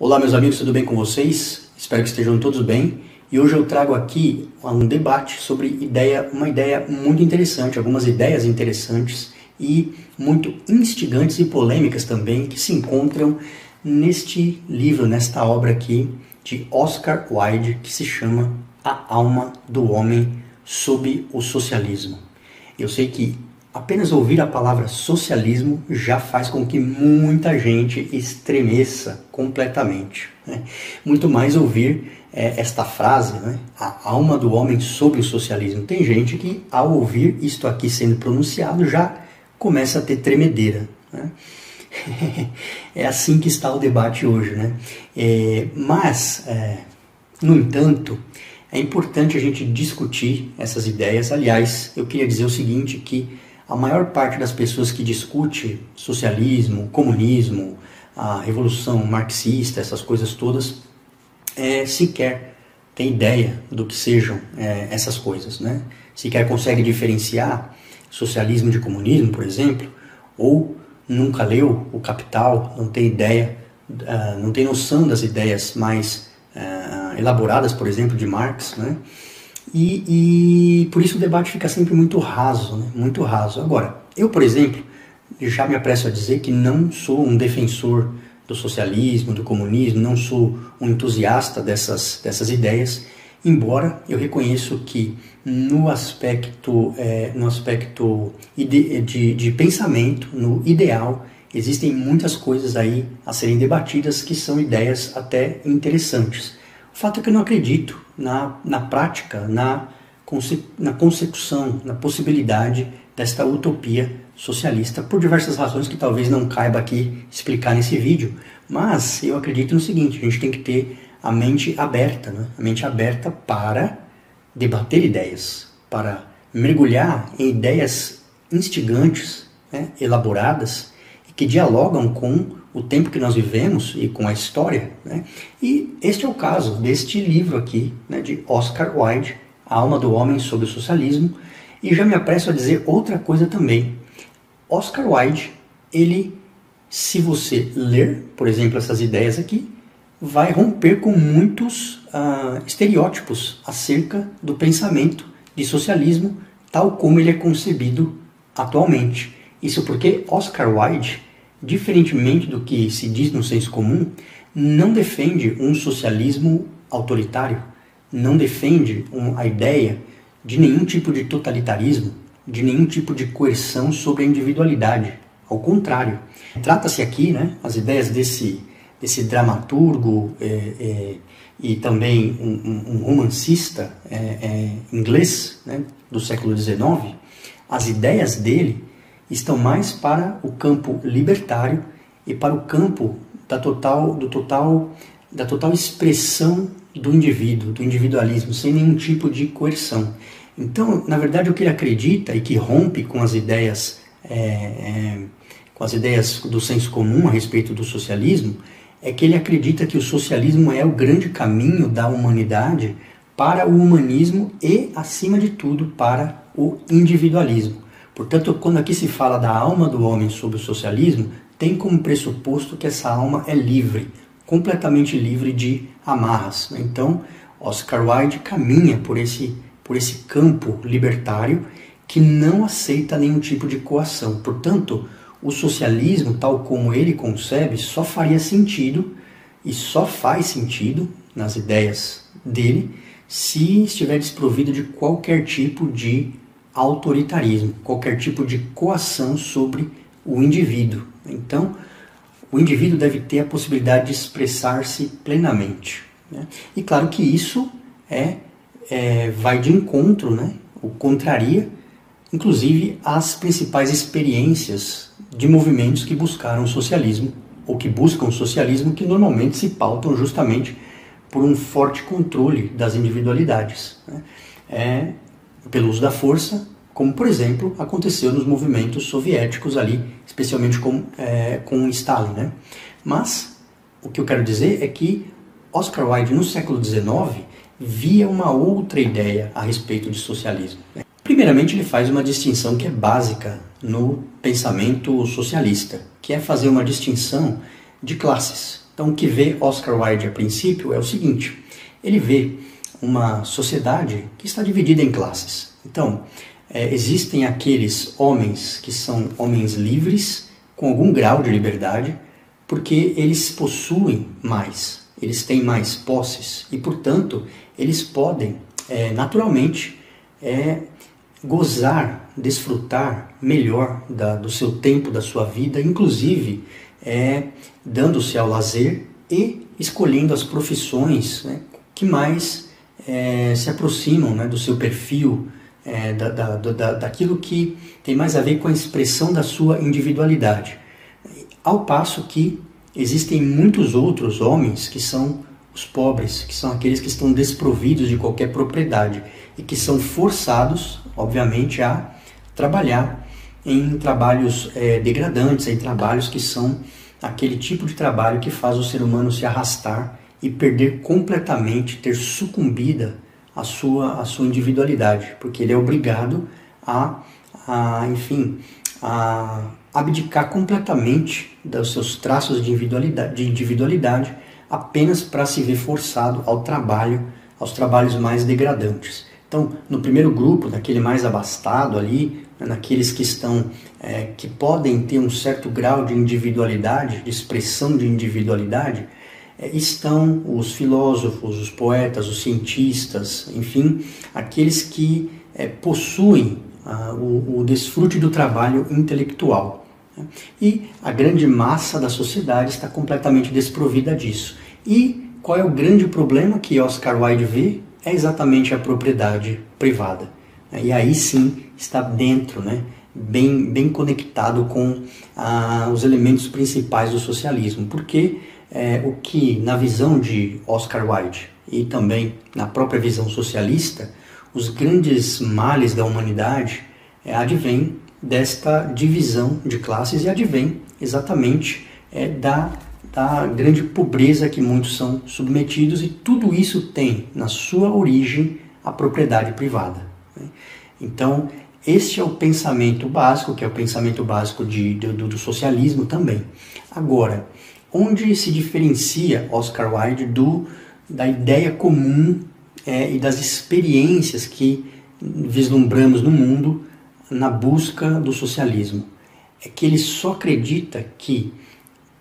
Olá meus amigos, tudo bem com vocês? Espero que estejam todos bem. E hoje eu trago aqui um debate sobre uma ideia muito interessante, algumas ideias interessantes e muito instigantes e polêmicas também que se encontram neste livro, nesta obra aqui de Oscar Wilde, que se chama A Alma do Homem sob o Socialismo. Eu sei que apenas ouvir a palavra socialismo já faz com que muita gente estremeça completamente, né? Muito mais ouvir esta frase, né? A alma do homem sob o socialismo. Tem gente que, ao ouvir isto aqui sendo pronunciado, já começa a ter tremedeira, né? É assim que está o debate hoje, né? No entanto, é importante a gente discutir essas ideias. Aliás, eu queria dizer o seguinte, que a maior parte das pessoas que discute socialismo, comunismo, a revolução marxista, essas coisas todas, sequer tem ideia do que sejam essas coisas, né? Sequer consegue diferenciar socialismo de comunismo, por exemplo, ou nunca leu O Capital, não tem ideia, não tem noção das ideias mais elaboradas, por exemplo, de Marx, né? E por isso o debate fica sempre muito raso, né? Muito raso. Agora, eu, por exemplo, já me apresso a dizer que não sou um defensor do socialismo, do comunismo, não sou um entusiasta dessas ideias, embora eu reconheço que no aspecto de pensamento, no ideal, existem muitas coisas aí a serem debatidas que são ideias até interessantes. O fato é que eu não acredito na prática, na consecução, na possibilidade desta utopia socialista, por diversas razões que talvez não caiba aqui explicar nesse vídeo. Mas eu acredito no seguinte: a gente tem que ter a mente aberta, né? A mente aberta para debater ideias, para mergulhar em ideias instigantes, né? Elaboradas, e que dialogam com o tempo que nós vivemos e com a história, né? E este é o caso deste livro aqui, né, de Oscar Wilde, A Alma do Homem sob o Socialismo. E já me apresso a dizer outra coisa também. Oscar Wilde, ele, se você ler, por exemplo, essas ideias aqui, vai romper com muitos estereótipos acerca do pensamento de socialismo, tal como ele é concebido atualmente. Isso porque Oscar Wilde, diferentemente do que se diz no senso comum, não defende um socialismo autoritário, não defende a ideia de nenhum tipo de totalitarismo, de nenhum tipo de coerção sobre a individualidade. Ao contrário, trata-se aqui, né, as ideias desse dramaturgo e também um romancista inglês, né, do século XIX. As ideias dele estão mais para o campo libertário e para o campo da total expressão do indivíduo, do individualismo, sem nenhum tipo de coerção. Então, na verdade, o que ele acredita e que rompe com as ideias do senso comum a respeito do socialismo é que ele acredita que o socialismo é o grande caminho da humanidade para o humanismo e, acima de tudo, para o individualismo. Portanto, quando aqui se fala da alma do homem sob o socialismo, tem como pressuposto que essa alma é livre, completamente livre de amarras. Então, Oscar Wilde caminha por esse campo libertário que não aceita nenhum tipo de coação. Portanto, o socialismo, tal como ele concebe, só faria sentido e só faz sentido nas ideias dele se estiver desprovido de qualquer tipo de autoritarismo, qualquer tipo de coação sobre o indivíduo. Então, o indivíduo deve ter a possibilidade de expressar-se plenamente, né? E claro que isso vai de encontro, né? Ou contraria, inclusive, as principais experiências de movimentos que buscaram o socialismo, ou que buscam o socialismo, que normalmente se pautam justamente por um forte controle das individualidades, né? Pelo uso da força, como, por exemplo, aconteceu nos movimentos soviéticos ali, especialmente com Stalin, né? Mas o que eu quero dizer é que Oscar Wilde, no século XIX, via uma outra ideia a respeito de socialismo. Primeiramente, ele faz uma distinção que é básica no pensamento socialista, que é fazer uma distinção de classes. Então, o que vê Oscar Wilde a princípio é o seguinte: ele vê uma sociedade que está dividida em classes. Então, existem aqueles homens que são homens livres, com algum grau de liberdade, porque eles possuem mais, eles têm mais posses e, portanto, eles podem naturalmente gozar, desfrutar melhor do seu tempo, da sua vida, inclusive dando-se ao lazer e escolhendo as profissões, né, que mais se aproximam, né, do seu perfil, daquilo que tem mais a ver com a expressão da sua individualidade. Ao passo que existem muitos outros homens que são os pobres, que são aqueles que estão desprovidos de qualquer propriedade e que são forçados, obviamente, a trabalhar em trabalhos degradantes, em trabalhos que são aquele tipo de trabalho que faz o ser humano se arrastar e perder completamente, ter sucumbida a sua individualidade, porque ele é obrigado a abdicar completamente dos seus traços de individualidade apenas para se ver forçado aos trabalhos mais degradantes. Então, no primeiro grupo, naquele mais abastado ali, naqueles que que podem ter um certo grau de individualidade, de expressão de individualidade, estão os filósofos, os poetas, os cientistas, enfim, aqueles que possuem o desfrute do trabalho intelectual. E a grande massa da sociedade está completamente desprovida disso. E qual é o grande problema que Oscar Wilde vê? É exatamente a propriedade privada. E aí sim está dentro, né, bem conectado com os elementos principais do socialismo, porque o que na visão de Oscar Wilde e também na própria visão socialista, os grandes males da humanidade advêm desta divisão de classes e advém exatamente da grande pobreza que muitos são submetidos, e tudo isso tem na sua origem a propriedade privada. Então, este é o pensamento básico, que é o pensamento básico do socialismo também. Agora, onde se diferencia Oscar Wilde da ideia comum e das experiências que vislumbramos no mundo na busca do socialismo? É que ele só acredita que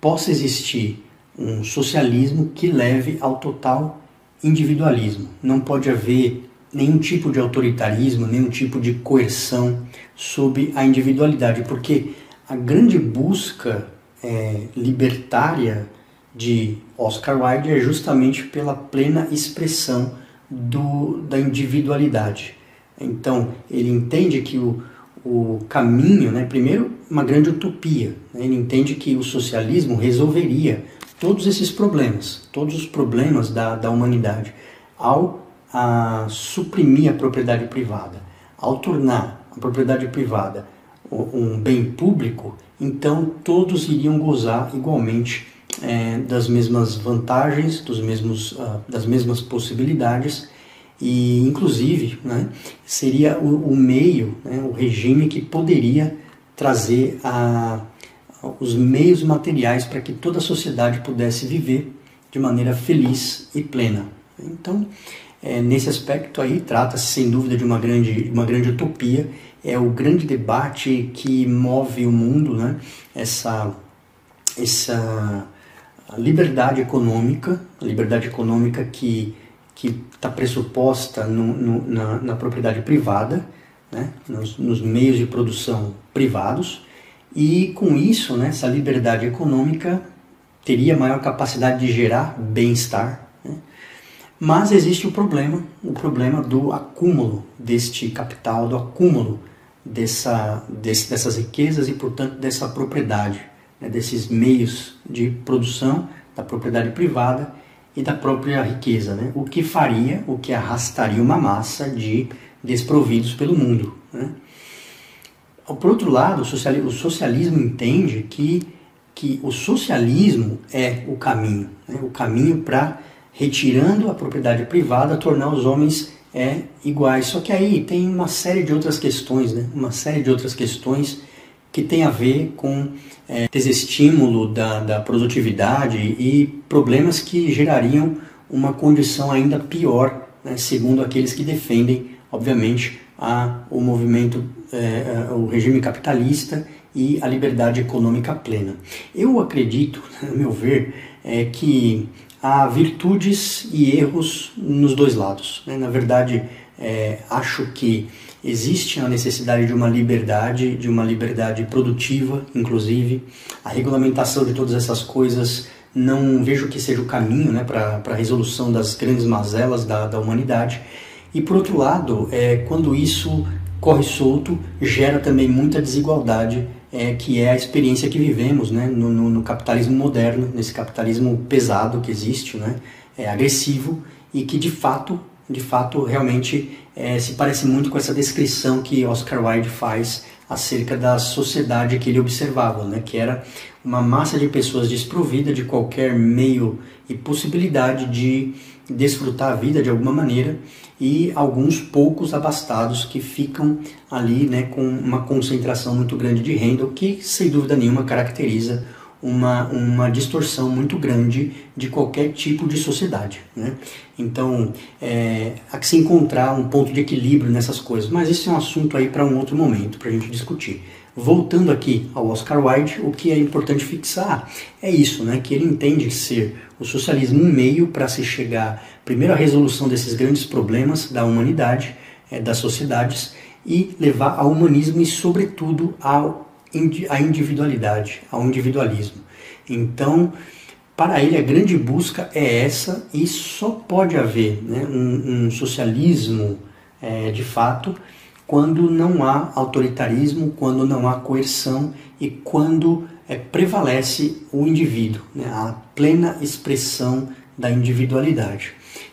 possa existir um socialismo que leve ao total individualismo. Não pode haver nenhum tipo de autoritarismo, nenhum tipo de coerção sobre a individualidade, porque a grande busca libertária de Oscar Wilde é justamente pela plena expressão da individualidade. Então, ele entende que o caminho, né, primeiro, uma grande utopia, né, ele entende que o socialismo resolveria todos esses problemas, todos os problemas da humanidade, ao suprimir a propriedade privada, ao tornar a propriedade privada um bem público. Então todos iriam gozar igualmente das mesmas vantagens, das mesmas possibilidades, e inclusive, né, seria o meio, né, o regime que poderia trazer os meios materiais para que toda a sociedade pudesse viver de maneira feliz e plena. Então, nesse aspecto aí, trata-se sem dúvida de uma grande utopia. É o grande debate que move o mundo, né? Essa liberdade econômica que está pressuposta na propriedade privada, né? Nos meios de produção privados, e com isso, né, essa liberdade econômica teria maior capacidade de gerar bem-estar, né? Mas existe o problema do acúmulo deste capital, do acúmulo dessas riquezas e, portanto, dessa propriedade, né, desses meios de produção, da propriedade privada e da própria riqueza, né? O que arrastaria uma massa de desprovidos pelo mundo, né? Por outro lado, o socialismo entende que o socialismo é o caminho, né? O caminho para, retirando a propriedade privada, tornar os homens iguais. Só que aí tem uma série de outras questões, né? Uma série de outras questões que tem a ver com desestímulo da produtividade e problemas que gerariam uma condição ainda pior, né, segundo aqueles que defendem, obviamente, o movimento, o regime capitalista e a liberdade econômica plena. Eu acredito, a meu ver, que há virtudes e erros nos dois lados, né? Na verdade, acho que existe a necessidade de uma liberdade produtiva, inclusive. A regulamentação de todas essas coisas não vejo que seja o caminho, né, para a resolução das grandes mazelas da humanidade. E por outro lado, quando isso corre solto, gera também muita desigualdade, que é a experiência que vivemos, né, no capitalismo moderno, nesse capitalismo pesado que existe, né, agressivo, e que de fato realmente se parece muito com essa descrição que Oscar Wilde faz acerca da sociedade que ele observava, né, que era uma massa de pessoas desprovida de qualquer meio e possibilidade de desfrutar a vida de alguma maneira, e alguns poucos abastados que ficam ali, né, com uma concentração muito grande de renda, o que sem dúvida nenhuma caracteriza uma distorção muito grande de qualquer tipo de sociedade, né? Então, há que se encontrar um ponto de equilíbrio nessas coisas, mas esse é um assunto aí para um outro momento, para a gente discutir. Voltando aqui ao Oscar Wilde, o que é importante fixar é isso, né, que ele entende ser o socialismo um meio para se chegar, primeiro, à resolução desses grandes problemas da humanidade, das sociedades, e levar ao humanismo e, sobretudo, à individualidade, ao individualismo. Então, para ele, a grande busca é essa, e só pode haver, né, um socialismo de fato quando não há autoritarismo, quando não há coerção e quando prevalece o indivíduo, né, a plena expressão da individualidade.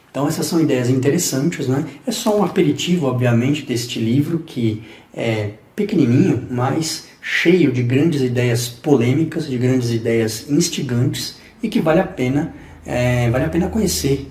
Então essas são ideias interessantes, né? É só um aperitivo, obviamente, deste livro, que é pequenininho, mas cheio de grandes ideias polêmicas, de grandes ideias instigantes, e que vale a pena conhecer,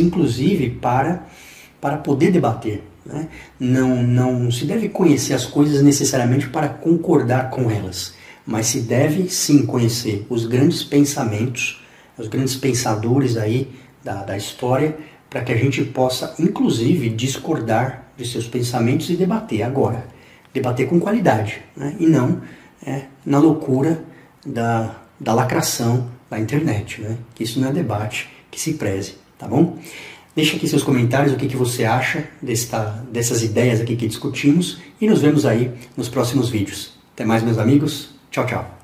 inclusive para poder debater, né? Não se deve conhecer as coisas necessariamente para concordar com elas, mas se deve sim conhecer os grandes pensamentos, os grandes pensadores aí da história, para que a gente possa inclusive discordar de seus pensamentos e debater agora. Debater com qualidade, né? E não na loucura da lacração da internet, né? Que isso não é debate, que se preze, tá bom? Deixa aqui seus comentários, o que você acha dessas ideias aqui que discutimos, e nos vemos aí nos próximos vídeos. Até mais, meus amigos. Tchau, tchau.